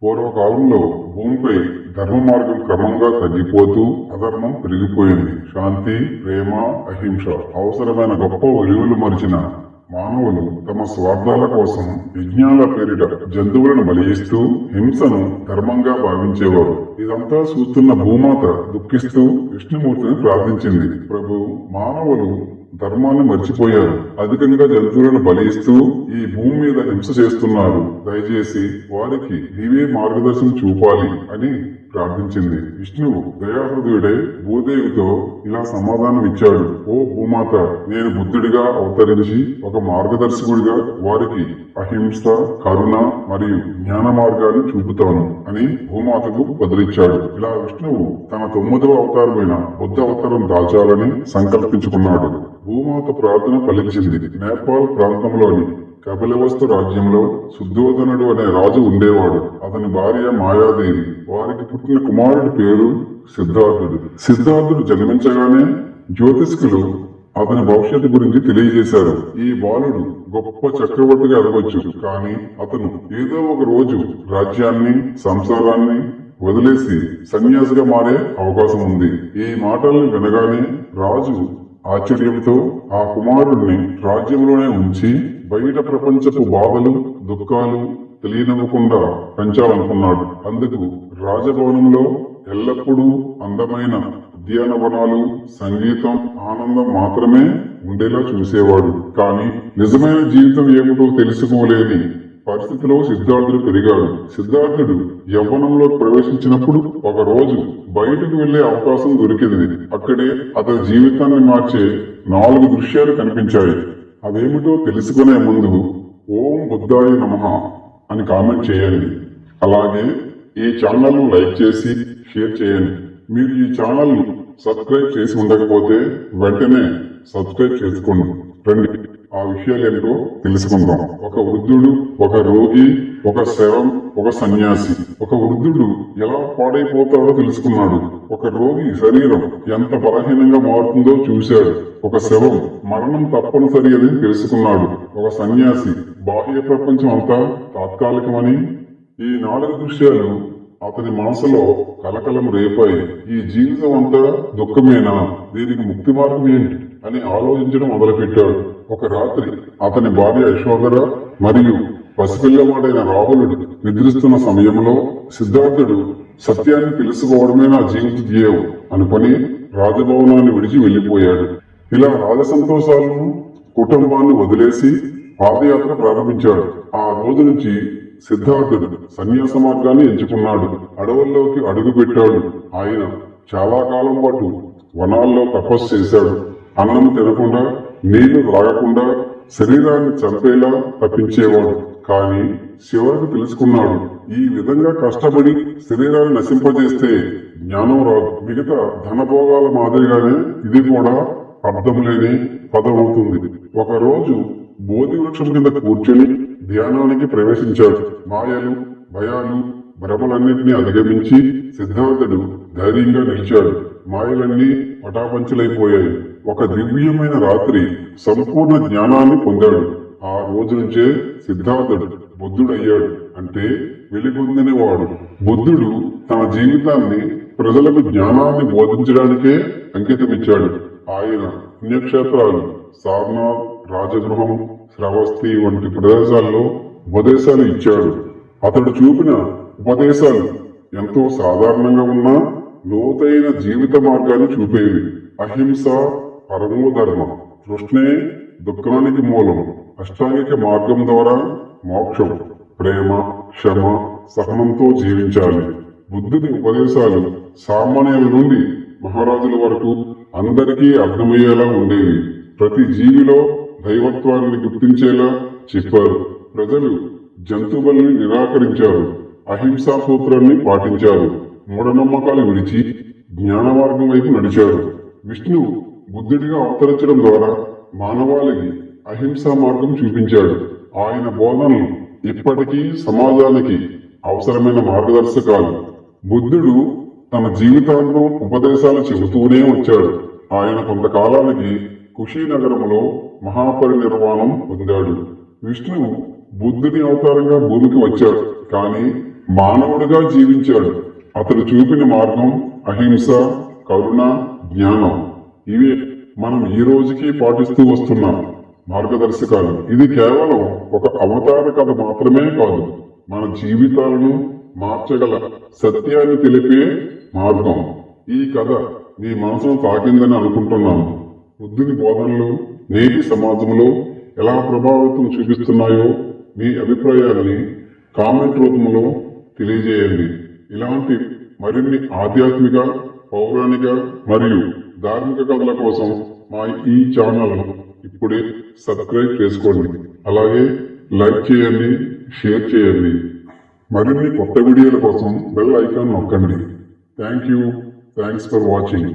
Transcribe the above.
పూర్వకాలంలో భూమిపై ధర్మ మార్గం క్రమంగా తగ్గిపోతూ అధర్మం పెరిగిపోయింది. శాంతి, ప్రేమ, అహింస అవసరమైన గొప్ప విలువలు మరిచిన మానవులు తమ స్వార్థాల కోసం యజ్ఞాల పేరిట జంతువులను బలియిస్తూ హింసను ధర్మంగా భావించేవారు. ఇదంతా చూస్తున్న భూమాత దుఃఖిస్తూ విష్ణుమూర్తిని ప్రార్థించింది. ప్రభు, మానవులు ధర్మాన్ని మర్చిపోయారు. అధికంగా జంతువులను బలియిస్తూ ఈ భూమి మీద హింస చేస్తున్నారు. దయచేసి వారికి నీవే మార్గదర్శనం చూపాలి అని ప్రార్థించింది. విష్ణువు దయాహృదయుడై భూదేవితో ఇలా సమాధానం ఇచ్చాడు. ఓ భూమాత, నేను బుద్ధుడిగా అవతరించి ఒక మార్గదర్శకుడిగా వారికి అహింస, కరుణ మరియు జ్ఞాన మార్గాన్ని చూపుతాను అని భూమాతకు బదులిచ్చాడు. ఇలా విష్ణువు తన 9వ అవతారమైన బుద్ధ అవతారం దాల్చాలని సంకల్పించుకున్నాడు. భూమాత ప్రార్థన ఫలించింది. నేపాల్ ప్రాంతంలోని కపిలవస్తు రాజ్యంలో శుద్ధోధనుడు అనే రాజు ఉండేవాడు. అతని భార్య మాయాదేవి. వారికి పుట్టిన కుమారుడి పేరు సిద్ధార్థుడు. సిద్ధార్థుడు జన్మించగానే జ్యోతిష్కులు అతని భవిష్యత్తు గురించి తెలియజేశారు. ఈ బాలుడు గొప్ప చక్రవర్తిగా ఎదగొచ్చు, కానీ అతను ఏదో ఒక రోజు రాజ్యాన్ని, సంసారాన్ని వదిలేసి సన్యాసిగా మారే అవకాశం ఉంది. ఈ మాటల్ని వినగానే రాజు ఆశ్చర్యంతో ఆ కుమారుడిని రాజ్యంలోనే ఉంచి బయట ప్రపంచపు బాధలు, దుఃఖాలు తెలియనివ్వకుండా పెంచాలనుకున్నాడు. అందుకు రాజభవనంలో ఎల్లప్పుడూ అందమైన ఉద్యానవనాలు, సంగీతం, ఆనందం మాత్రమే ఉండేలా చూసేవాడు. కానీ నిజమైన జీవితం ఏమిటో తెలుసుకోలేని పరిస్థితిలో సిద్ధార్థుడు పెరిగాడు. సిద్ధార్థుడు యవ్వనంలో ప్రవేశించినప్పుడు ఒక రోజు బయటకు వెళ్లే అవకాశం దొరికింది. అక్కడే అతని జీవితాన్ని మార్చే 4 దృశ్యాలు కనిపించాయి. అవేమిటో తెలుసుకునే ముందు ఓం బుద్ధాయ నమః అని కామెంట్ చేయండి. అలాగే ఈ ఛానల్ లైక్ చేసి షేర్ చేయండి. మీరు ఈ ఛానల్ ను సబ్స్క్రైబ్ చేసి ఉండకపోతే వెంటనే సబ్స్క్రైబ్ చేసుకోండి. రండి, ఆ విషయాలు ఏంటో తెలుసుకుందాం. ఒక వృద్ధుడు, ఒక రోగి, ఒక శవం, ఒక సన్యాసి. ఒక వృద్ధుడు ఎలా పాడైపోతాడో తెలుసుకున్నాడు. ఒక రోగి శరీరం ఎంత బలహీనంగా మారుతుందో చూశాడు. ఒక శవం మరణం తప్పనిసరి అని తెలుసుకున్నాడు. ఒక సన్యాసి బాహ్య ప్రపంచం అంతా తాత్కాలికమని. ఈ 4 దృశ్యాలు అతని మనసులో కలకలం రేపాయి. ఈ జీవితం అంతా దుఃఖమేనా? దీనికి ముక్తి మార్గం ఏంటి అని ఆలోచించడం మొదలుపెట్టాడు. ఒక రాత్రి అతని భార్య యశోధర మరియు పసిపిల్లవాడైన రాహులుడు నిద్రిస్తున్న సమయంలో సిద్ధార్థుడు సత్యాన్ని తెలుసుకోవడమే నా జీవిత ధ్యేయం అనుకుని రాజభవనాన్ని విడిచి వెళ్లిపోయాడు. ఇలా రాజసంతోషాలను, కుటుంబాన్ని వదిలేసి పాదయాత్ర ప్రారంభించాడు. ఆ రోజు నుంచి సిద్ధార్థుడు సన్యాస మార్గాన్ని ఎంచుకున్నాడు. అడవుల్లోకి అడుగు పెట్టాడు. ఆయన చాలా కాలం పాటు వనాల్లో తపస్సు చేశాడు. అన్నం తినకుండా, నీళ్లు తాగకుండా శరీరాన్ని చంపేలా తప్పించేవాడు. కానీ చివరకు తెలుసుకున్నాడు, ఈ విధంగా కష్టపడి శరీరాన్ని నశింపజేస్తే జ్ఞానం రాదు. మిగతా ధనభోగాల మాదిరిగానే ఇది కూడా అర్థం లేని పదం అవుతుంది. ఒకరోజు బోధి వృక్షం కింద కూర్చొని ధ్యానానికి ప్రవేశించాడు. మాయలు, భయాలు, భ్రమలన్నింటినీ అధిగమించి సిద్ధార్థుడు ధైర్యంగా నిలిచాడు. మాయలన్నీ పటాపంచలైపోయాయి. ఒక దివ్యమైన రాత్రి సంపూర్ణ జ్ఞానాన్ని పొందాడు. ఆ రోజు నుంచే సిద్ధార్థుడు బుద్ధుడయ్యాడు. అంటే వెలుగొందిన వాడు. బుద్ధుడు తన జీవితాన్ని ప్రజలకు జ్ఞానాన్ని బోధించడానికే అంకితమిచ్చాడు. ఆయన పుణ్యక్షేత్రాలు సారనాథ్, రాజగృహం, శ్రవస్తి వంటి ప్రదేశాల్లో ఉపదేశాలు ఇచ్చాడు. అతడు చూపిన ఉపదేశాలు ఎంతో సాధారణంగా ఉన్నా లోతైన జీవిత మార్గాన్ని చూపేవి. అహింస పరమో ధర్మం, తృష్ణే దుఃఖానికి మూలం, అష్టాంగిక మార్గం ద్వారా మోక్షం, ప్రేమ, క్షమ, సహనంతో జీవించాలి. బుద్ధుని ఉపదేశాలు సామాన్యుల నుండి మహారాజుల వరకు అందరికీ అర్థమయ్యేలా ఉండేవి. ప్రతి జీవిలో దైవత్వాన్ని గుర్తించేలా చెప్పారు. ప్రజలు జంతువుల్ని నిరాకరించారు. అహింసా సూత్రాన్ని పాటించారు. మూఢనమ్మకాలు విడిచి జ్ఞాన మార్గం వైపు నడిచారు. విష్ణువు బుద్ధుడిగా అవతరించడం ద్వారా మానవాళికి అహింసా మార్గం చూపించాడు. ఆయన బోధనలు ఇప్పటికీ సమాజానికి అవసరమైన మార్గదర్శకాలు. బుద్ధుడు తన జీవితాంతం ఉపదేశాలు చెబుతూనే వచ్చాడు. ఆయన కొంతకాలానికి కుషీనగరంలో మహాపరినిర్వాణం పొందాడు. విష్ణువు బుద్ధుని అవతారంగా భూమికి వచ్చాడు. కానీ మానవుడిగా జీవించాడు. అతడు చూపిన మార్గం అహింస, కరుణ, జ్ఞానం. ఇవి మనం ఈ రోజుకి పాటిస్తూ వస్తున్న మార్గదర్శకాలు. ఇది కేవలం ఒక అవతార కథ మాత్రమే కాదు, మన జీవితాలను మార్చగల సత్యాన్ని తెలిపే మార్గం. ఈ కథ మీ మనసును తాకిందని అనుకుంటున్నాను. బుద్ధుని బోధనలు నేటి సమాజంలో ఎలా ప్రభావితం చూపిస్తున్నాయో మీ అభిప్రాయాన్ని కామెంట్ రూపంలో తెలియజేయండి. ఇలాంటి మరిన్ని ఆధ్యాత్మిక, పౌరాణిక మరియు ధార్మిక కథల కోసం మా ఈ ఛానల్ ఇప్పుడే సబ్స్క్రైబ్ చేసుకోండి. అలాగే లైక్ చేయండి, షేర్ చేయండి. మరిన్ని కొత్త వీడియోల కోసం బెల్ ఐకాన్ నొక్కండి. Thanks for watching.